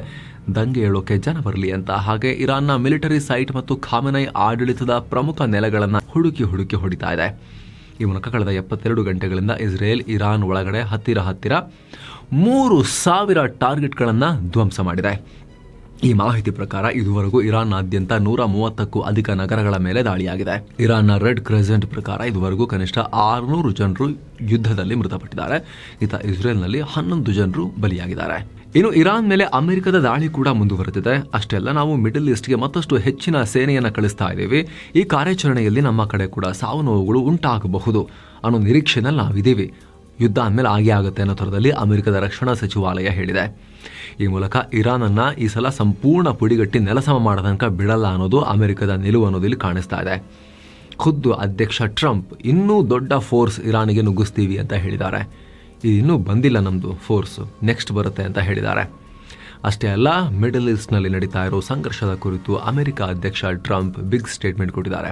ದಂಗೆ ಏಳೋಕೆ ಜನ ಬರಲಿ ಅಂತ. ಹಾಗೆ ಇರಾನ್ನ ಮಿಲಿಟರಿ ಸೈಟ್ ಮತ್ತು ಖಾಮೆನೈ ಆಡಳಿತದ ಪ್ರಮುಖ ನೆಲೆಗಳನ್ನ ಹುಡುಕಿ ಹೊಡಿತಾ ಇದೆ. ಈ ಮೂಲಕ ಕಳೆದ 72 ಗಂಟೆಗಳಿಂದ ಇಸ್ರೇಲ್ ಇರಾನ್ ಒಳಗಡೆ ಹತ್ತಿರ 3,000 ಟಾರ್ಗೆಟ್ಗಳನ್ನು ಧ್ವಂಸ ಮಾಡಿದೆ. ಈ ಮಾಹಿತಿ ಪ್ರಕಾರ ಇದುವರೆಗೂ ಇರಾನ್ನಾದ್ಯಂತ 130ಕ್ಕೂ ಅಧಿಕ ನಗರಗಳ ಮೇಲೆ ದಾಳಿಯಾಗಿದೆ. ಇರಾನ್ನ ರೆಡ್ ಕ್ರೆಸೆಂಟ್ ಪ್ರಕಾರ ಇದುವರೆಗೂ ಕನಿಷ್ಠ 600 ಜನರು ಯುದ್ಧದಲ್ಲಿ ಮೃತಪಟ್ಟಿದ್ದಾರೆ. ಇಸ್ರೇಲ್ನಲ್ಲಿ 11 ಜನರು ಬಲಿಯಾಗಿದ್ದಾರೆ. ಇನ್ನು ಇರಾನ್ ಮೇಲೆ ಅಮೆರಿಕದ ದಾಳಿ ಕೂಡ ಮುಂದುವರೆದಿದೆ. ಅಷ್ಟೇ ಅಲ್ಲ, ನಾವು ಮಿಡಲ್ ಈಸ್ಟ್ಗೆ ಮತ್ತಷ್ಟು ಹೆಚ್ಚಿನ ಸೇನೆಯನ್ನು ಕಳಿಸ್ತಾ ಇದ್ದೀವಿ. ಈ ಕಾರ್ಯಾಚರಣೆಯಲ್ಲಿ ನಮ್ಮ ಕಡೆ ಕೂಡ ಸಾವು ನೋವುಗಳು ಉಂಟಾಗಬಹುದು ಅನ್ನೋ ನಿರೀಕ್ಷೆನಲ್ಲಿ ನಾವಿದ್ದೀವಿ. ಯುದ್ಧ ಅಂದಮೇಲೆ ಆಗೇ ಆಗುತ್ತೆ ಅನ್ನೋ ಥರದಲ್ಲಿ ಅಮೆರಿಕದ ರಕ್ಷಣಾ ಸಚಿವಾಲಯ ಹೇಳಿದೆ. ಈ ಮೂಲಕ ಇರಾನನ್ನು ಈ ಸಲ ಸಂಪೂರ್ಣ ಪುಡಿಗಟ್ಟಿ ನೆಲಸಮ ಮಾಡೋ ತನಕ ಬಿಡಲ್ಲ ಅನ್ನೋದು ಅಮೆರಿಕದ ನಿಲುವು ಅನ್ನೋದಿಲ್ಲಿ ಕಾಣಿಸ್ತಾ ಇದೆ. ಖುದ್ದು ಅಧ್ಯಕ್ಷ ಟ್ರಂಪ್ ಇನ್ನೂ ದೊಡ್ಡ ಫೋರ್ಸ್ ಇರಾನಿಗೆ ನುಗ್ಗಿಸ್ತೀವಿ ಅಂತ ಹೇಳಿದ್ದಾರೆ. ಇದು ಇನ್ನೂ ಬಂದಿಲ್ಲ, ನಮ್ಮದು ಫೋರ್ಸು ನೆಕ್ಸ್ಟ್ ಬರುತ್ತೆ ಅಂತ ಹೇಳಿದ್ದಾರೆ. ಅಷ್ಟೇ ಅಲ್ಲ, ಮಿಡಲ್ ಈಸ್ಟ್ನಲ್ಲಿ ನಡೀತಾ ಇರೋ ಸಂಘರ್ಷದ ಕುರಿತು ಅಮೆರಿಕ ಅಧ್ಯಕ್ಷ ಟ್ರಂಪ್ ಬಿಗ್ ಸ್ಟೇಟ್ಮೆಂಟ್ ಕೊಟ್ಟಿದ್ದಾರೆ.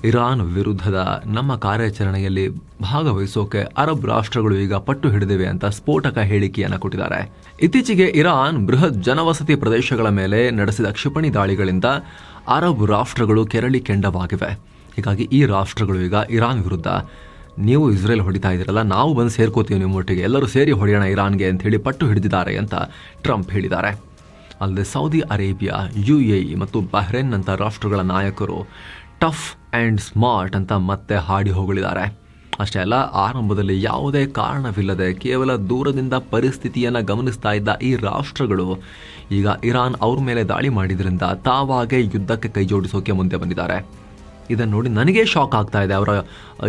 ಇರಾನ್ ವಿರುದ್ಧದ ನಮ್ಮ ಕಾರ್ಯಾಚರಣೆಯಲ್ಲಿ ಭಾಗವಹಿಸೋಕೆ ಅರಬ್ ರಾಷ್ಟ್ರಗಳು ಈಗ ಪಟ್ಟು ಹಿಡಿದಿವೆ ಅಂತ ಸ್ಫೋಟಕ ಹೇಳಿಕೆಯನ್ನು ಕೊಟ್ಟಿದ್ದಾರೆ. ಇತ್ತೀಚೆಗೆ ಇರಾನ್ ಬೃಹತ್ ಜನವಸತಿ ಪ್ರದೇಶಗಳ ಮೇಲೆ ನಡೆಸಿದ ಕ್ಷಿಪಣಿ ದಾಳಿಗಳಿಂದ ಅರಬ್ ರಾಷ್ಟ್ರಗಳು ಕೆರಳಿ ಕೆಂಡವಾಗಿವೆ. ಹೀಗಾಗಿ ಈ ರಾಷ್ಟ್ರಗಳು ಈಗ ಇರಾನ್ ವಿರುದ್ಧ ನೀವು ಇಸ್ರೇಲ್ ಹೊಡಿತಾ ಇದ್ದೀರಲ್ಲ, ನಾವು ಬಂದು ಸೇರ್ಕೋತೀವಿ ನಿಮ್ಮೊಟ್ಟಿಗೆ, ಎಲ್ಲರೂ ಸೇರಿ ಹೊಡೆಯೋಣ ಇರಾನ್ಗೆ ಅಂಥೇಳಿ ಪಟ್ಟು ಹಿಡಿದಿದ್ದಾರೆ ಅಂತ ಟ್ರಂಪ್ ಹೇಳಿದ್ದಾರೆ. ಅಲ್ಲದೆ ಸೌದಿ ಅರೇಬಿಯಾ, UAE ಮತ್ತು ಬಹ್ರೇನ್ ಅಂತ ರಾಷ್ಟ್ರಗಳ ನಾಯಕರು ಟಫ್ ಆ್ಯಂಡ್ ಸ್ಮಾರ್ಟ್ ಅಂತ ಮತ್ತೆ ಹಾಡಿ ಹೊಗಳಿದ್ದಾರೆ. ಅಷ್ಟೇ ಅಲ್ಲ, ಆರಂಭದಲ್ಲಿ ಯಾವುದೇ ಕಾರಣವಿಲ್ಲದೆ ಕೇವಲ ದೂರದಿಂದ ಪರಿಸ್ಥಿತಿಯನ್ನು ಗಮನಿಸ್ತಾ ಇದ್ದ ಈ ರಾಷ್ಟ್ರಗಳು ಈಗ ಇರಾನ್ ಅವ್ರ ಮೇಲೆ ದಾಳಿ ಮಾಡಿದ್ರಿಂದ ತಾವಾಗೇ ಯುದ್ಧಕ್ಕೆ ಕೈ ಜೋಡಿಸೋಕೆ ಮುಂದೆ ಬಂದಿದ್ದಾರೆ. ಇದನ್ನು ನೋಡಿ ನನಗೇ ಶಾಕ್ ಆಗ್ತಾ ಇದೆ, ಅವರ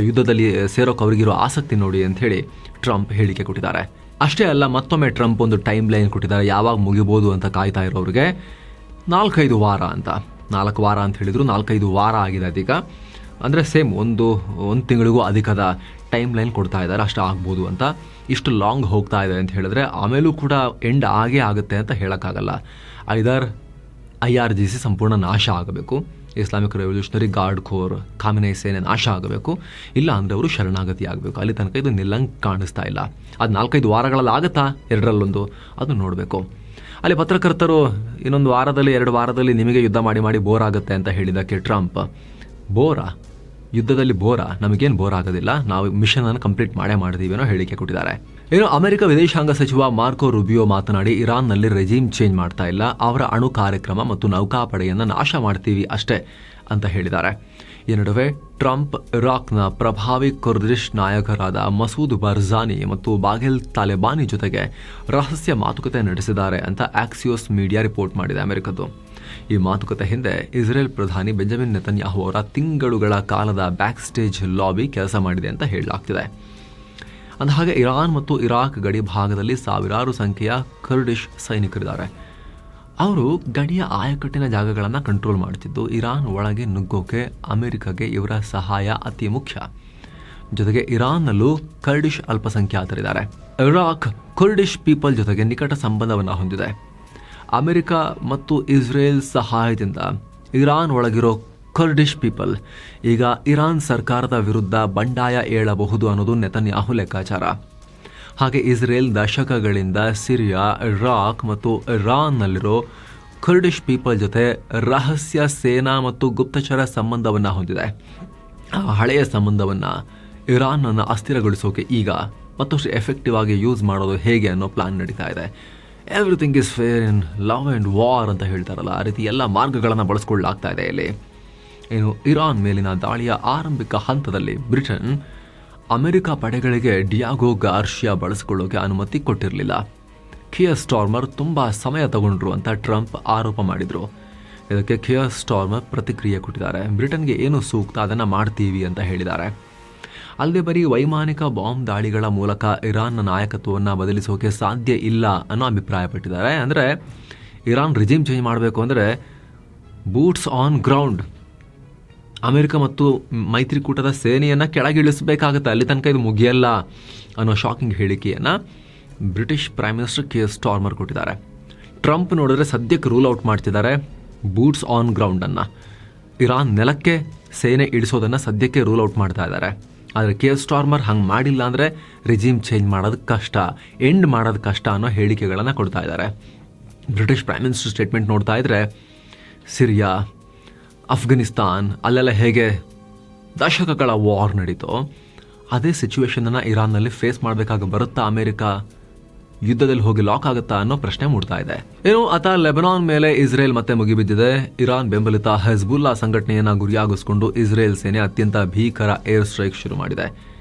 ಯುದ್ಧದಲ್ಲಿ ಸೇರೋಕೆ ಅವರಿಗಿರೋ ಆಸಕ್ತಿ ನೋಡಿ ಅಂಥೇಳಿ ಟ್ರಂಪ್ ಹೇಳಿಕೆ ಕೊಟ್ಟಿದ್ದಾರೆ. ಅಷ್ಟೇ ಅಲ್ಲ, ಮತ್ತೊಮ್ಮೆ ಟ್ರಂಪ್ ಒಂದು ಟೈಮ್ ಲೈನ್ ಕೊಟ್ಟಿದ್ದಾರೆ, ಯಾವಾಗ ಮುಗಿಬೋದು ಅಂತ ಕಾಯ್ತಾ ಇರೋರಿಗೆ 4-5 ವಾರ ಅಂತ. 4 ವಾರ ಅಂತ ಹೇಳಿದ್ರು, 4-5 ವಾರ ಆಗಿದೆ ಅದೀಗ. ಅಂದರೆ ಸೇಮ್ ಒಂದು ತಿಂಗಳಿಗೂ ಅಧಿಕದ ಟೈಮ್ ಲೈನ್ ಕೊಡ್ತಾ ಇದ್ದಾರೆ, ಅಷ್ಟು ಆಗ್ಬೋದು ಅಂತ. ಇಷ್ಟು ಲಾಂಗ್ ಹೋಗ್ತಾ ಇದೆ ಅಂತ ಹೇಳಿದ್ರೆ ಆಮೇಲೂ ಕೂಡ ಎಂಡ್ ಆಗೇ ಆಗುತ್ತೆ ಅಂತ ಹೇಳೋಕ್ಕಾಗಲ್ಲ. ಐದರ್ IRGC ಸಂಪೂರ್ಣ ನಾಶ ಆಗಬೇಕು, ಇಸ್ಲಾಮಿಕ್ ರೆವಲ್ಯೂಷನರಿ ಗಾರ್ಡ್ ಕೋರ್ ಖಾಮಿನೈ ಸೇನೆ ನಾಶ ಆಗಬೇಕು, ಇಲ್ಲ ಅಂದರೆ ಅವರು ಶರಣಾಗತಿ ಆಗಬೇಕು. ಅಲ್ಲಿ ತನಕ ಇದು ನಿಲ್ಲಂಗೆ ಕಾಣಿಸ್ತಾ ಇಲ್ಲ. ಅದು 4-5 ವಾರಗಳಲ್ಲಿ ಆಗುತ್ತಾ, 2ರಲ್ಲೊಂದು, ಅದು ನೋಡಬೇಕು. ಅಲ್ಲಿ ಪತ್ರಕರ್ತರು ಇನ್ನೊಂದು ವಾರದಲ್ಲಿ 2 ವಾರದಲ್ಲಿ ನಿಮಗೆ ಯುದ್ಧ ಮಾಡಿ ಬೋರ್ ಆಗುತ್ತೆ ಅಂತ ಹೇಳಿದ್ದಕ್ಕೆ ಟ್ರಂಪ್, ಬೋರಾ, ಯುದ್ಧದಲ್ಲಿ ಬೋರಾ, ನಮಗೇನು ಬೋರ್ ಆಗೋದಿಲ್ಲ, ನಾವು ಮಿಷನನ್ನು ಕಂಪ್ಲೀಟ್ ಮಾಡ್ತೀವಿ ಅನ್ನೋ ಹೇಳಿಕೆ ಕೊಟ್ಟಿದ್ದಾರೆ. ಇನ್ನು ಅಮೆರಿಕ ವಿದೇಶಾಂಗ ಸಚಿವ ಮಾರ್ಕೋ ರುಬಿಯೋ ಮಾತನಾಡಿ, ಇರಾನ್ನಲ್ಲಿ ರೆಜಿಮ್ ಚೇಂಜ್ ಮಾಡ್ತಾ ಇಲ್ಲ, ಅವರ ಅಣು ಕಾರ್ಯಕ್ರಮ ಮತ್ತು ನೌಕಾಪಡೆಯನ್ನು ನಾಶ ಮಾಡ್ತೀವಿ ಅಷ್ಟೇ ಅಂತ ಹೇಳಿದ್ದಾರೆ. ಈ ನಡುವೆ ಟ್ರಂಪ್ ಇರಾಕ್ನ ಪ್ರಭಾವಿ ಕುರ್ದಿಶ್ ನಾಯಕರಾದ ಮಸೂದ್ ಬರ್ಜಾನಿ ಮತ್ತು ಬಾಗೆಲ್ ತಾಲಿಬಾನಿ ಜೊತೆಗೆ ರಹಸ್ಯ ಮಾತುಕತೆ ನಡೆಸಿದ್ದಾರೆ ಅಂತ ಆಕ್ಸಿಯೋಸ್ ಮೀಡಿಯಾ ರಿಪೋರ್ಟ್ ಮಾಡಿದೆ ಅಮೆರಿಕದ್ದು. ಈ ಮಾತುಕತೆ ಹಿಂದೆ ಇಸ್ರೇಲ್ ಪ್ರಧಾನಿ ಬೆಂಜಮಿನ್ ನೆತನ್ಯಾಹು ಅವರ ತಿಂಗಳುಗಳ ಕಾಲದ ಬ್ಯಾಕ್ ಸ್ಟೇಜ್ ಲಾಬಿ ಕೆಲಸ ಮಾಡಿದೆ ಅಂತ ಹೇಳಲಾಗ್ತಿದೆ. ಅಂದಹಾಗೆ ಇರಾನ್ ಮತ್ತು ಇರಾಕ್ ಗಡಿ ಭಾಗದಲ್ಲಿ ಸಾವಿರಾರು ಸಂಖ್ಯೆಯ ಕುರ್ಡಿಶ್ ಸೈನಿಕರಿದ್ದಾರೆ. ಅವರು ಗಡಿಯ ಆಯಕಟ್ಟಿನ ಜಾಗಗಳನ್ನು ಕಂಟ್ರೋಲ್ ಮಾಡ್ತಿದ್ದು, ಇರಾನ್ ಒಳಗೆ ನುಗ್ಗೋಕೆ ಅಮೆರಿಕಗೆ ಇವರ ಸಹಾಯ ಅತಿ ಮುಖ್ಯ. ಜೊತೆಗೆ ಇರಾನ್ನಲ್ಲೂ ಕರ್ಡಿಶ್ ಅಲ್ಪಸಂಖ್ಯಾತರಿದ್ದಾರೆ. ಇರಾಕ್ ಕುರ್ಡಿಶ್ ಪೀಪಲ್ ಜೊತೆಗೆ ನಿಕಟ ಸಂಬಂಧವನ್ನು ಹೊಂದಿದೆ. ಅಮೆರಿಕ ಮತ್ತು ಇಸ್ರೇಲ್ ಸಹಾಯದಿಂದ ಇರಾನ್ ಒಳಗಿರೋ ಕುರ್ಡಿಶ್ ಪೀಪಲ್ ಈಗ ಇರಾನ್ ಸರ್ಕಾರದ ವಿರುದ್ಧ ಬಂಡಾಯ ಏಳಬಹುದು ಅನ್ನೋದು ನೆತನ್ಯಾಹು ಲೆಕ್ಕಾಚಾರ. ಹಾಗೆ ಇಸ್ರೇಲ್ ದಶಕಗಳಿಂದ ಸಿರಿಯಾ, ಇರಾಕ್ ಮತ್ತು ಇರಾನ್ನಲ್ಲಿರೋ ಕುರ್ಡಿಶ್ ಪೀಪಲ್ ಜೊತೆ ರಹಸ್ಯ ಸೇನಾ ಮತ್ತು ಗುಪ್ತಚರ ಸಂಬಂಧವನ್ನು ಹೊಂದಿದೆ. ಆ ಹಳೆಯ ಸಂಬಂಧವನ್ನು ಇರಾನನ್ನು ಅಸ್ಥಿರಗೊಳಿಸೋಕೆ ಈಗ ಮತ್ತಷ್ಟು ಎಫೆಕ್ಟಿವ್ ಆಗಿ ಯೂಸ್ ಮಾಡೋದು ಹೇಗೆ ಅನ್ನೋ ಪ್ಲಾನ್ ನಡೀತಾ ಇದೆ. Everything is fair in love and war ಅಂತ ಹೇಳ್ತಾರಲ್ಲ, ಆ ರೀತಿ ಎಲ್ಲ ಮಾರ್ಗಗಳನ್ನು ಬಳಸ್ಕೊಳ್ಳಲಾಗ್ತಾ ಇದೆ ಇಲ್ಲಿ. ಇನ್ನು ಇರಾನ್ ಮೇಲಿನ ದಾಳಿಯ ಆರಂಭಿಕ ಹಂತದಲ್ಲಿ ಬ್ರಿಟನ್ ಅಮೆರಿಕ ಪಡೆಗಳಿಗೆ ಡಿಯಾಗೋ ಗಾರ್ಷಿಯಾ ಬಳಸಿಕೊಳ್ಳೋಕೆ ಅನುಮತಿ ಕೊಟ್ಟಿರಲಿಲ್ಲ. ಕಿಯರ್ ಸ್ಟಾರ್ಮರ್ ತುಂಬ ಸಮಯ ತಗೊಂಡ್ರು ಅಂತ ಟ್ರಂಪ್ ಆರೋಪ ಮಾಡಿದರು. ಇದಕ್ಕೆ ಕಿಯರ್ ಸ್ಟಾರ್ಮರ್ ಪ್ರತಿಕ್ರಿಯೆ ಕೊಟ್ಟಿದ್ದಾರೆ. ಬ್ರಿಟನ್ಗೆ ಏನು ಸೂಕ್ತ ಅದನ್ನು ಮಾಡ್ತೀವಿ ಅಂತ ಹೇಳಿದ್ದಾರೆ. ಅಲ್ಲದೆ ಬರೀ ವೈಮಾನಿಕ ಬಾಂಬ್ ದಾಳಿಗಳ ಮೂಲಕ ಇರಾನ್ನ ನಾಯಕತ್ವವನ್ನು ಬದಲಿಸೋಕೆ ಸಾಧ್ಯ ಇಲ್ಲ ಅನ್ನೋ ಅಭಿಪ್ರಾಯಪಟ್ಟಿದ್ದಾರೆ. ಅಂದರೆ ಇರಾನ್ ರಿಜಿಮ್ ಚೇಂಜ್ ಮಾಡಬೇಕು ಅಂದರೆ ಬೂಟ್ಸ್ ಆನ್ ಗ್ರೌಂಡ್, ಅಮೆರಿಕ ಮತ್ತು ಮೈತ್ರಿಕೂಟದ ಸೇನೆಯನ್ನು ಕೆಳಗಿಳಿಸಬೇಕಾಗುತ್ತೆ, ಅಲ್ಲಿ ತನಕ ಇದು ಮುಗಿಯಲ್ಲ ಅನ್ನೋ ಶಾಕಿಂಗ್ ಹೇಳಿಕೆಯನ್ನು ಬ್ರಿಟಿಷ್ ಪ್ರೈಮ್ ಮಿನಿಸ್ಟರ್ ಕಿಯರ್ ಸ್ಟಾರ್ಮರ್ ಕೊಟ್ಟಿದ್ದಾರೆ. ಟ್ರಂಪ್ ನೋಡಿದ್ರೆ ಸದ್ಯಕ್ಕೆ ರೂಲ್ ಔಟ್ ಮಾಡ್ತಿದ್ದಾರೆ ಬೂಟ್ಸ್ ಆನ್ ಗ್ರೌಂಡನ್ನು. ಇರಾನ್ ನೆಲಕ್ಕೆ ಸೇನೆ ಇಳಿಸೋದನ್ನು ಸದ್ಯಕ್ಕೆ ರೂಲ್ ಔಟ್ ಮಾಡ್ತಾ ಇದ್ದಾರೆ. ಆದರೆ ಕಿಯರ್ ಸ್ಟಾರ್ಮರ್ ಹಂಗೆ ಮಾಡಿಲ್ಲ ಅಂದರೆ ರಿಜಿಮ್ ಚೇಂಜ್ ಮಾಡೋದು ಕಷ್ಟ, ಎಂಡ್ ಮಾಡೋದು ಕಷ್ಟ ಅನ್ನೋ ಹೇಳಿಕೆಗಳನ್ನು ಕೊಡ್ತಾ ಇದ್ದಾರೆ. ಬ್ರಿಟಿಷ್ ಪ್ರೈಮ್ ಮಿನಿಸ್ಟರ್ ಸ್ಟೇಟ್ಮೆಂಟ್ ನೋಡ್ತಾ ಇದ್ರೆ ಸಿರಿಯಾ, ಅಫ್ಘಾನಿಸ್ತಾನ್ ಅಲ್ಲೆಲ್ಲ ಹೇಗೆ ದಶಕಗಳ ವಾರ್ ನಡೀತೋ ಅದೇ ಸಿಚುವೇಶನನ್ನು ಇರಾನ್ನಲ್ಲಿ ಫೇಸ್ ಮಾಡಬೇಕಾಗಿ ಬರುತ್ತಾ ಅಮೆರಿಕ? ಯುದ್ಧದಲ್ಲಿ ಹೋಗಿ ಲಾಕ್ ಆಗುತ್ತಾ ಅನ್ನೋ ಪ್ರಶ್ನೆ ಮೂಡ್ತಾ ಇದೆ. ಏನು ಲೆಬನಾನ್ ಮೇಲೆ ಇಸ್ರೇಲ್ ಮತ್ತೆ ಮುಗಿಬಿದ್ದಿದೆ. ಇರಾನ್ ಬೆಂಬಲಿತ ಹೆಜ್ಬುಲ್ಲಾ ಸಂಘಟನೆಯನ್ನು ಗುರಿಯಾಗಿಸಿಕೊಂಡು ಇಸ್ರೇಲ್ ಸೇನೆ ಅತ್ಯಂತ ಭೀಕರ ಏರ್ ಸ್ಟ್ರೈಕ್ ಶುರು ಮಾಡಿದೆ.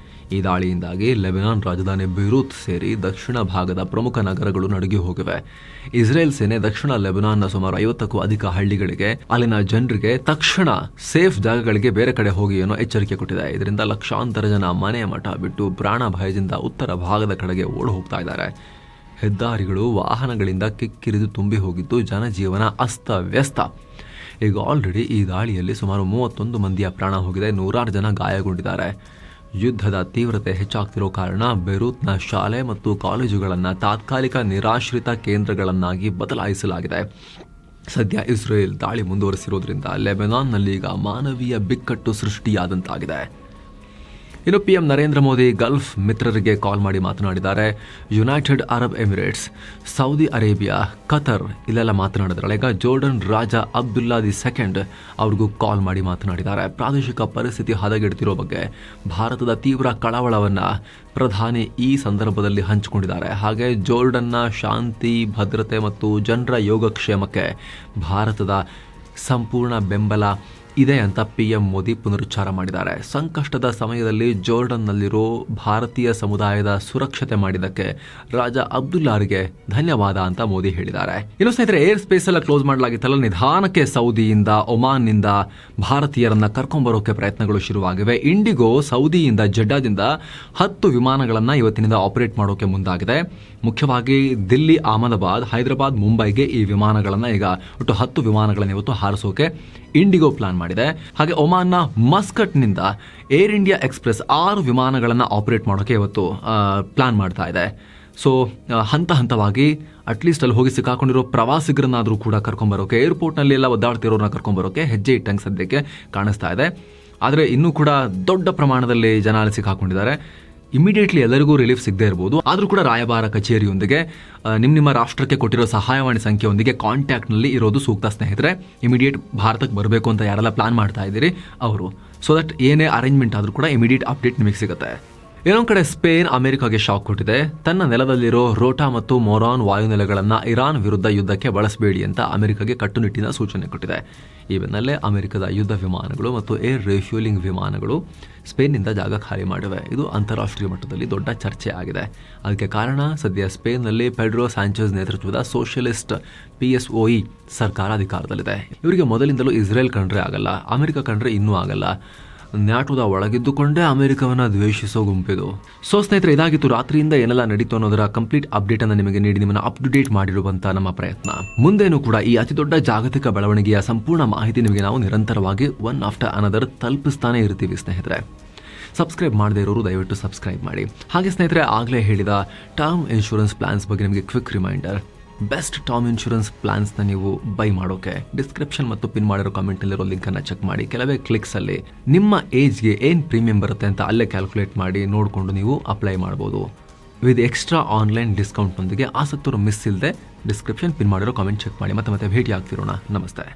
ಈ ದಾಳಿಯಿಂದಾಗಿ ಲೆಬನಾನ್ ರಾಜಧಾನಿ ಬೀರೂತ್ ಸೇರಿ ದಕ್ಷಿಣ ಭಾಗದ ಪ್ರಮುಖ ನಗರಗಳು ನಡುಗಿ ಹೋಗಿವೆ. ಇಸ್ರೇಲ್ ಸೇನೆ ದಕ್ಷಿಣ ಲೆಬನಾನ್ನ ಸುಮಾರು 50ಕ್ಕೂ ಅಧಿಕ ಹಳ್ಳಿಗಳಿಗೆ, ಅಲ್ಲಿನ ಜನರಿಗೆ ತಕ್ಷಣ ಸೇಫ್ ಜಾಗಗಳಿಗೆ ಬೇರೆ ಕಡೆ ಹೋಗಿ ಏನೋ ಎಚ್ಚರಿಕೆ ಕೊಟ್ಟಿದೆ. ಇದರಿಂದ ಲಕ್ಷಾಂತರ ಜನ ಮನೆ ಮಠ ಬಿಟ್ಟು ಪ್ರಾಣ ಭಯದಿಂದ ಉತ್ತರ ಭಾಗದ ಕಡೆಗೆ ಓಡಿ ಹೋಗ್ತಾ ಇದ್ದಾರೆ. ಹೆದ್ದಾರಿಗಳು ವಾಹನಗಳಿಂದ ಕಿಕ್ಕಿರಿದು ತುಂಬಿ ಹೋಗಿದ್ದು ಜನಜೀವನ ಅಸ್ತವ್ಯಸ್ತ. ಈಗ ಆಲ್ರೆಡಿ ಈ ದಾಳಿಯಲ್ಲಿ ಸುಮಾರು 31 ಮಂದಿಯ ಪ್ರಾಣ ಹೋಗಿದೆ, 100 ಜನ ಗಾಯಗೊಂಡಿದ್ದಾರೆ. ಯುದ್ಧದ ತೀವ್ರತೆ ಹೆಚ್ಚಾಗ್ತಿರೋ ಕಾರಣ ಬೆರೂತ್ನ ಶಾಲೆ ಮತ್ತು ಕಾಲೇಜುಗಳನ್ನು ತಾತ್ಕಾಲಿಕ ನಿರಾಶ್ರಿತ ಕೇಂದ್ರಗಳನ್ನಾಗಿ ಬದಲಾಯಿಸಲಾಗಿದೆ. ಸದ್ಯ ಇಸ್ರೇಲ್ ದಾಳಿ ಮುಂದುವರಿಸಿರೋದ್ರಿಂದ ಲೆಬನಾನ್ನಲ್ಲಿ ಈಗ ಮಾನವೀಯ ಬಿಕ್ಕಟ್ಟು ಸೃಷ್ಟಿಯಾದಂತಾಗಿದೆ. ಇನ್ನು PM ನರೇಂದ್ರ ಮೋದಿ ಗಲ್ಫ್ ಮಿತ್ರರಿಗೆ ಕಾಲ್ ಮಾಡಿ ಮಾತನಾಡಿದ್ದಾರೆ. United Arab Emirates, Saudi Arabia, Qatar ಇಲ್ಲೆಲ್ಲ ಮಾತನಾಡಿದ್ರಲ್ಲ. ಈಗ ಜೋರ್ಡನ್ ರಾಜ ಅಬ್ದುಲ್ಲಾ II ಅವ್ರಿಗೂ ಕಾಲ್ ಮಾಡಿ ಮಾತನಾಡಿದ್ದಾರೆ. ಪ್ರಾದೇಶಿಕ ಪರಿಸ್ಥಿತಿ ಹದಗೆಡ್ತಿರೋ ಬಗ್ಗೆ ಭಾರತದ ತೀವ್ರ ಕಳವಳವನ್ನು ಪ್ರಧಾನಿ ಈ ಸಂದರ್ಭದಲ್ಲಿ ಹಂಚಿಕೊಂಡಿದ್ದಾರೆ. ಹಾಗೆ ಜೋರ್ಡನ್ನ ಶಾಂತಿ, ಭದ್ರತೆ ಮತ್ತು ಜನರ ಯೋಗಕ್ಷೇಮಕ್ಕೆ ಭಾರತದ ಸಂಪೂರ್ಣ ಬೆಂಬಲ ಇದೆ ಅಂತ PM ಮೋದಿ ಪುನರುಚ್ಚಾರ ಮಾಡಿದ್ದಾರೆ. ಸಂಕಷ್ಟದ ಸಮಯದಲ್ಲಿ ಜೋರ್ಡನ್ನಲ್ಲಿರೋ ಭಾರತೀಯ ಸಮುದಾಯದ ಸುರಕ್ಷತೆ ಮಾಡಿದ್ದಕ್ಕೆ ರಾಜ ಅಬ್ದುಲ್ಲಾರಿಗೆ ಧನ್ಯವಾದ ಅಂತ ಮೋದಿ ಹೇಳಿದ್ದಾರೆ. ಇನ್ನು ಸ್ನೇಹಿತರೆ, ಏರ್ ಸ್ಪೇಸ್ ಎಲ್ಲ ಕ್ಲೋಸ್ ಮಾಡಲಾಗಿತ್ತಲ್ಲ, ನಿಧಾನಕ್ಕೆ ಸೌದಿಯಿಂದ, ಒಮಾನ್ನಿಂದ ಭಾರತೀಯರನ್ನ ಕರ್ಕೊಂಡ್ಬರೋಕೆ ಪ್ರಯತ್ನಗಳು ಶುರುವಾಗಿವೆ. ಇಂಡಿಗೋ ಸೌದಿಯಿಂದ, ಜೆಡ್ಡಾದಿಂದ 10 ವಿಮಾನಗಳನ್ನು ಇವತ್ತಿನಿಂದ ಆಪರೇಟ್ ಮಾಡೋಕೆ ಮುಂದಾಗಿದೆ. ಮುಖ್ಯವಾಗಿ ದಿಲ್ಲಿ, ಅಹಮದಾಬಾದ್, ಹೈದರಾಬಾದ್, ಮುಂಬೈಗೆ ಈ ವಿಮಾನಗಳನ್ನು ಈಗ ಒಟ್ಟು 10 ವಿಮಾನಗಳನ್ನು ಇವತ್ತು ಹಾರಿಸೋಕೆ ಇಂಡಿಗೋ ಪ್ಲಾನ್ ಮಾಡಿದೆ. ಹಾಗೆ ಒಮಾನ್ನ ಮಸ್ಕಟ್ನಿಂದ ಏರ್ ಇಂಡಿಯಾ ಎಕ್ಸ್ಪ್ರೆಸ್ 6 ವಿಮಾನಗಳನ್ನು ಆಪರೇಟ್ ಮಾಡೋಕೆ ಇವತ್ತು ಪ್ಲಾನ್ ಮಾಡ್ತಾ ಇದೆ. ಸೊ ಹಂತ ಹಂತವಾಗಿ ಅಟ್ಲೀಸ್ಟ್ ಅಲ್ಲಿ ಹೋಗಿ ಸಿಕ್ಕಾಕೊಂಡಿರೋ ಪ್ರವಾಸಿಗರನ್ನಾದರೂ ಕೂಡ ಕರ್ಕೊಂಬರೋಕೆ, ಏರ್ಪೋರ್ಟ್ನಲ್ಲಿ ಎಲ್ಲ ಒದ್ದಾಡ್ತಿರೋರನ್ನ ಕರ್ಕೊಂಬರೋಕೆ ಹೆಜ್ಜೆ ಇಟ್ಟಂಗೆ ಸದ್ಯಕ್ಕೆ ಕಾಣಿಸ್ತಾ ಇದೆ. ಆದರೆ ಇನ್ನೂ ಕೂಡ ದೊಡ್ಡ ಪ್ರಮಾಣದಲ್ಲಿ ಜನ ಅಲ್ಲಿ ಸಿಕ್ಕಾಕೊಂಡಿದ್ದಾರೆ. ಇಮಿಡಿಯೇಟ್ಲಿ ಎಲ್ಲರಿಗೂ ರಿಲೀಫ್ ಸಿಗದೇ ಇರ್ಬೋದು. ಆದರೂ ಕೂಡ ರಾಯಭಾರ ಕಚೇರಿಯೊಂದಿಗೆ ನಿಮ್ಮ ರಾಷ್ಟ್ರಕ್ಕೆ ಕೊಟ್ಟಿರೋ ಸಹಾಯವಾಣಿ ಸಂಖ್ಯೆಯೊಂದಿಗೆ ಕಾಂಟ್ಯಾಕ್ಟ್ನಲ್ಲಿ ಇರೋದು ಸೂಕ್ತ ಸ್ನೇಹಿತರೆ. ಇಮಿಡಿಯೇಟ್ ಭಾರತಕ್ಕೆ ಬರಬೇಕು ಅಂತ ಯಾರೆಲ್ಲ ಪ್ಲಾನ್ ಮಾಡ್ತಾ ಇದ್ದೀರಿ ಅವರು, ಸೊ ದಟ್ ಏನೇ ಅರೇಂಜ್ಮೆಂಟ್ ಆದರೂ ಕೂಡ ಇಮಿಡಿಯೇಟ್ ಅಪ್ಡೇಟ್ ನಿಮಗೆ ಸಿಗುತ್ತೆ. ಇನ್ನೊಂದು ಕಡೆ ಸ್ಪೇನ್ ಅಮೆರಿಕಾಗೆ ಶಾಕ್ ಕೊಟ್ಟಿದೆ. ತನ್ನ ನೆಲದಲ್ಲಿರೋ ರೋಟಾ ಮತ್ತು ಮೊರಾನ್ ವಾಯುನೆಲೆಗಳನ್ನು ಇರಾನ್ ವಿರುದ್ಧ ಯುದ್ಧಕ್ಕೆ ಬಳಸಬೇಡಿ ಅಂತ ಅಮೆರಿಕಾಗೆ ಕಟ್ಟುನಿಟ್ಟಿನ ಸೂಚನೆ ಕೊಟ್ಟಿದೆ. ಈ ಬೆನ್ನಲ್ಲೇ ಅಮೆರಿಕದ ಯುದ್ಧ ವಿಮಾನಗಳು ಮತ್ತು ಏರ್ ರಿಫ್ಯೂಲಿಂಗ್ ವಿಮಾನಗಳು ಸ್ಪೇನ್ನಿಂದ ಜಾಗ ಖಾಲಿ ಮಾಡಿವೆ. ಇದು ಅಂತಾರಾಷ್ಟ್ರೀಯ ಮಟ್ಟದಲ್ಲಿ ದೊಡ್ಡ ಚರ್ಚೆ ಆಗಿದೆ. ಅದಕ್ಕೆ ಕಾರಣ ಸದ್ಯ ಸ್ಪೇನ್ನಲ್ಲಿ ಪೆಡ್ರೋ ಸ್ಯಾಂಚೆಸ್ ನೇತೃತ್ವದ ಸೋಷಿಯಲಿಸ್ಟ್ PSOE ಸರ್ಕಾರ ಅಧಿಕಾರದಲ್ಲಿದೆ. ಇವರಿಗೆ ಮೊದಲಿಂದಲೂ ಇಸ್ರೇಲ್ ಕಂಡ್ರೆ ಆಗಲ್ಲ, ಅಮೆರಿಕ ಕಂಡ್ರೆ ಇನ್ನೂ ಆಗಲ್ಲ. ನ್ಯಾಟೋದ ಒಳಗಿದ್ದುಕೊಂಡೇ ಅಮೆರಿಕವನ್ನು ದ್ವೇಷಿಸೋ ಗುಂಪಿದು. ಸೊ ಸ್ನೇಹಿತರೆ, ಇದಾಗಿತ್ತು ರಾತ್ರಿಯಿಂದ ಏನೆಲ್ಲ ನಡೀತು ಅನ್ನೋದರ ಕಂಪ್ಲೀಟ್ ಅಪ್ಡೇಟ್ ಅನ್ನು ನಿಮಗೆ ನೀಡಿ ನಿಮ್ಮನ್ನು ಅಪ್ ಟು ಡೇಟ್ ಮಾಡಿರುವಂಥ ನಮ್ಮ ಪ್ರಯತ್ನ. ಮುಂದೇನೂ ಕೂಡ ಈ ಅತಿ ದೊಡ್ಡ ಜಾಗತಿಕ ಬೆಳವಣಿಗೆಯ ಸಂಪೂರ್ಣ ಮಾಹಿತಿ ನಿಮಗೆ ನಾವು ನಿರಂತರವಾಗಿ ಒನ್ ಆಫ್ಟರ್ ಅನದರ್ ತಲುಪಿಸ್ತಾನೆ ಇರ್ತೀವಿ ಸ್ನೇಹಿತರೆ. ಸಬ್ಸ್ಕ್ರೈಬ್ ಮಾಡದೇ ಇರೋರು ದಯವಿಟ್ಟು ಸಬ್ಸ್ಕ್ರೈಬ್ ಮಾಡಿ. ಹಾಗೆ ಸ್ನೇಹಿತರೆ, ಆಗಲೇ ಹೇಳಿದ ಟರ್ಮ್ ಇನ್ಶೂರೆನ್ಸ್ ಪ್ಲಾನ್ಸ್ ಬಗ್ಗೆ ನಿಮಗೆ quick reminder. Best term insurance ಪ್ಲಾನ್ಸ್ನ ನೀವು ಬೈ ಮಾಡೋಕೆ ಡಿಸ್ಕ್ರಿಪ್ಷನ್ ಮತ್ತು ಪಿನ್ ಮಾಡಿರೋ ಕಾಮೆಂಟಲ್ಲಿರೋ ಲಿಂಕನ್ನು ಚೆಕ್ ಮಾಡಿ. ಕೆಲವೇ ಕ್ಲಿಕ್ಸಲ್ಲಿ ನಿಮ್ಮ ಏಜ್ಗೆ ಏನು ಪ್ರೀಮಿಯಂ ಬರುತ್ತೆ ಅಂತ ಅಲ್ಲೇ ಕ್ಯಾಲ್ಕುಲೇಟ್ ಮಾಡಿ ನೋಡಿಕೊಂಡು ನೀವು ಅಪ್ಲೈ ಮಾಡ್ಬೋದು. ವಿತ್ ಎಕ್ಸ್ಟ್ರಾ ಆನ್ಲೈನ್ ಡಿಸ್ಕೌಂಟ್ನೊಂದಿಗೆ. ಆಸಕ್ತರು ಮಿಸ್ ಇಲ್ಲದೆ ಡಿಸ್ಕ್ರಿಪ್ಷನ್ ಪಿನ್ ಮಾಡಿರೋ ಕಾಮೆಂಟ್ ಚೆಕ್ ಮಾಡಿ. ಮತ್ತೆ ಭೇಟಿ ಆಗ್ತಿರೋಣ. ನಮಸ್ತೆ.